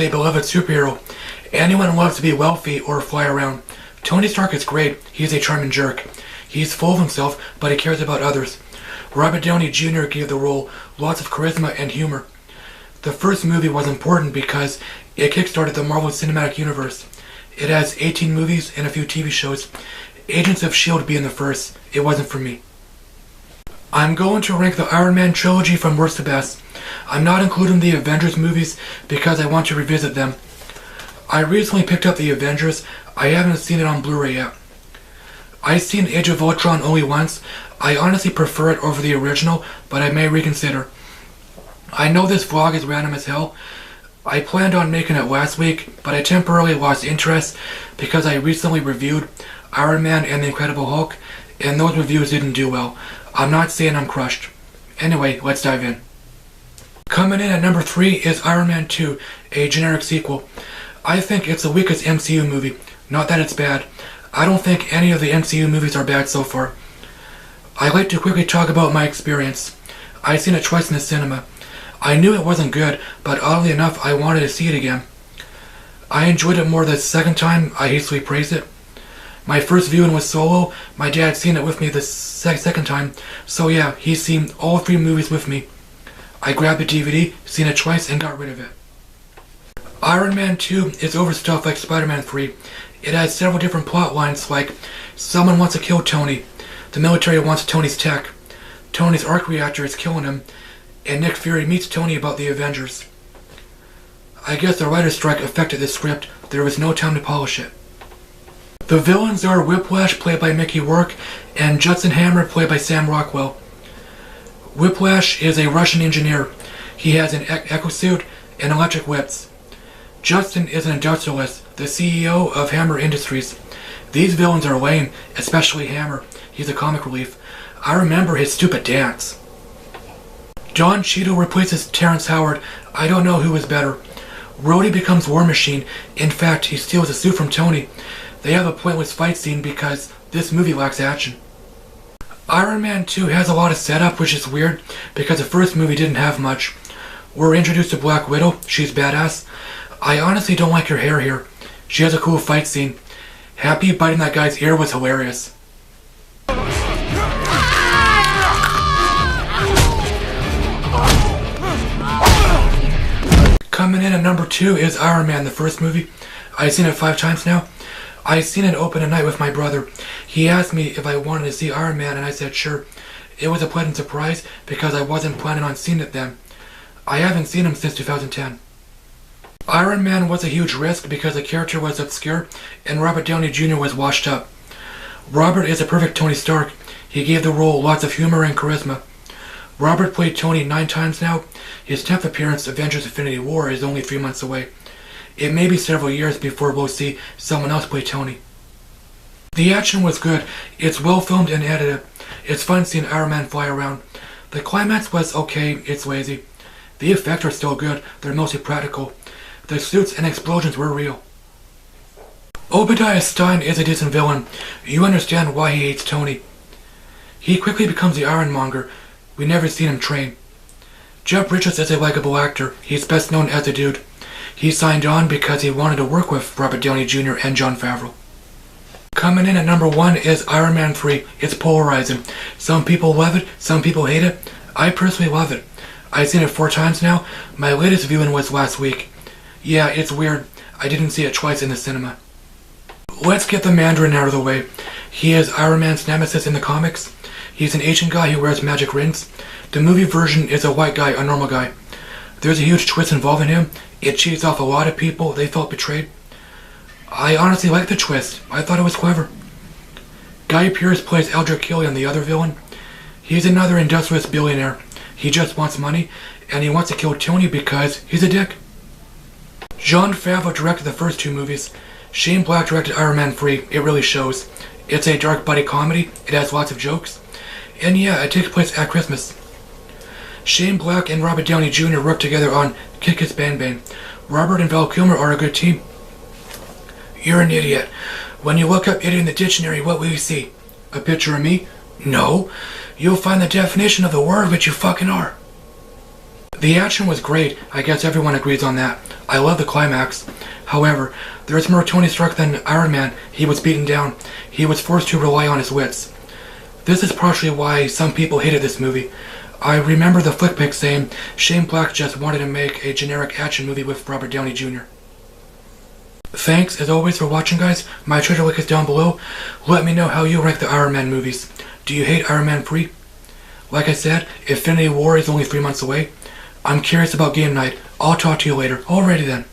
a beloved superhero. Anyone loves to be wealthy or fly around. Tony Stark is great. He's a charming jerk. He's full of himself, but he cares about others. Robert Downey Jr. gave the role lots of charisma and humor. The first movie was important because it kickstarted the Marvel Cinematic Universe. It has 18 movies and a few TV shows. Agents of S.H.I.E.L.D. being the first. It wasn't for me. I'm going to rank the Iron Man trilogy from worst to best. I'm not including the Avengers movies because I want to revisit them. I recently picked up the Avengers. I haven't seen it on Blu-ray yet. I've seen Age of Ultron only once. I honestly prefer it over the original, but I may reconsider. I know this vlog is random as hell. I planned on making it last week, but I temporarily lost interest because I recently reviewed Iron Man and the Incredible Hulk, and those reviews didn't do well. I'm not saying I'm crushed. Anyway, let's dive in. Coming in at number 3 is Iron Man 2, a generic sequel. I think it's the weakest MCU movie. Not that it's bad. I don't think any of the MCU movies are bad so far. I'd like to quickly talk about my experience. I've seen it twice in the cinema. I knew it wasn't good, but oddly enough I wanted to see it again. I enjoyed it more the second time. I hastily praised it. My first viewing was solo. My dad's seen it with me the second time, so yeah, he's seen all 3 movies with me. I grabbed the DVD, seen it twice, and got rid of it. Iron Man 2 is overstuffed like Spider-Man 3. It has several different plot lines like someone wants to kill Tony, the military wants Tony's tech, Tony's arc reactor is killing him, and Nick Fury meets Tony about the Avengers. I guess the writer's strike affected the script. There was no time to polish it. The villains are Whiplash, played by Mickey Rourke, and Judson Hammer, played by Sam Rockwell. Whiplash is a Russian engineer. He has an exosuit and electric whips. Judson is an industrialist, the CEO of Hammer Industries. These villains are lame, especially Hammer. He's a comic relief. I remember his stupid dance. Don Cheadle replaces Terrence Howard. I don't know who is better. Rhodey becomes War Machine. In fact, he steals a suit from Tony. They have a pointless fight scene because this movie lacks action. Iron Man 2 has a lot of setup, which is weird because the first movie didn't have much. We're introduced to Black Widow. She's badass. I honestly don't like her hair here. She has a cool fight scene. Happy biting that guy's ear was hilarious. Coming in at number 2 is Iron Man, the first movie. I've seen it 5 times now. I've seen it open at night with my brother. He asked me if I wanted to see Iron Man and I said sure. It was a pleasant surprise because I wasn't planning on seeing it then. I haven't seen him since 2010. Iron Man was a huge risk because the character was obscure and Robert Downey Jr. was washed up. Robert is a perfect Tony Stark. He gave the role lots of humor and charisma. Robert played Tony 9 times now. His 10th appearance, Avengers Infinity War, is only 3 months away. It may be several years before we'll see someone else play Tony. The action was good. It's well filmed and edited. It's fun seeing Iron Man fly around. The climax was okay. It's lazy. The effects are still good. They're mostly practical. The suits and explosions were real. Obadiah Stane is a decent villain. You understand why he hates Tony. He quickly becomes the Ironmonger. We never seen him train. Jeff Bridges is a likable actor. He's best known as the Dude. He signed on because he wanted to work with Robert Downey Jr. and Jon Favreau. Coming in at number 1 is Iron Man 3. It's polarizing. Some people love it, some people hate it. I personally love it. I've seen it 4 times now. My latest viewing was last week. Yeah, it's weird. I didn't see it twice in the cinema. Let's get the Mandarin out of the way. He is Iron Man's nemesis in the comics. He's an Asian guy who wears magic rings. The movie version is a white guy, a normal guy. There's a huge twist involving him. It cheats off a lot of people. They felt betrayed. I honestly like the twist. I thought it was clever. Guy Pearce plays Eldrick Killian, the other villain. He's another industrialist billionaire. He just wants money, and he wants to kill Tony because he's a dick. Jon Favreau directed the first 2 movies. Shane Black directed Iron Man 3. It really shows. It's a dark buddy comedy. It has lots of jokes. And yeah, it takes place at Christmas. Shane Black and Robert Downey Jr. work together on Kick Kiss Bang Bang. Robert and Val Kilmer are a good team. You're an idiot. When you look up idiot in the dictionary, what will you see? A picture of me? No. You'll find the definition of the word, which you fucking are. The action was great, I guess everyone agrees on that. I love the climax. However, there's more Tony Stark than Iron Man. He was beaten down. He was forced to rely on his wits. This is partially why some people hated this movie. I remember the flick pic saying Shane Black just wanted to make a generic action movie with Robert Downey Jr. Thanks, as always, for watching, guys. My Twitter link is down below. Let me know how you rank the Iron Man movies. Do you hate Iron Man 3? Like I said, Infinity War is only 3 months away. I'm curious about game night. I'll talk to you later. Alrighty then.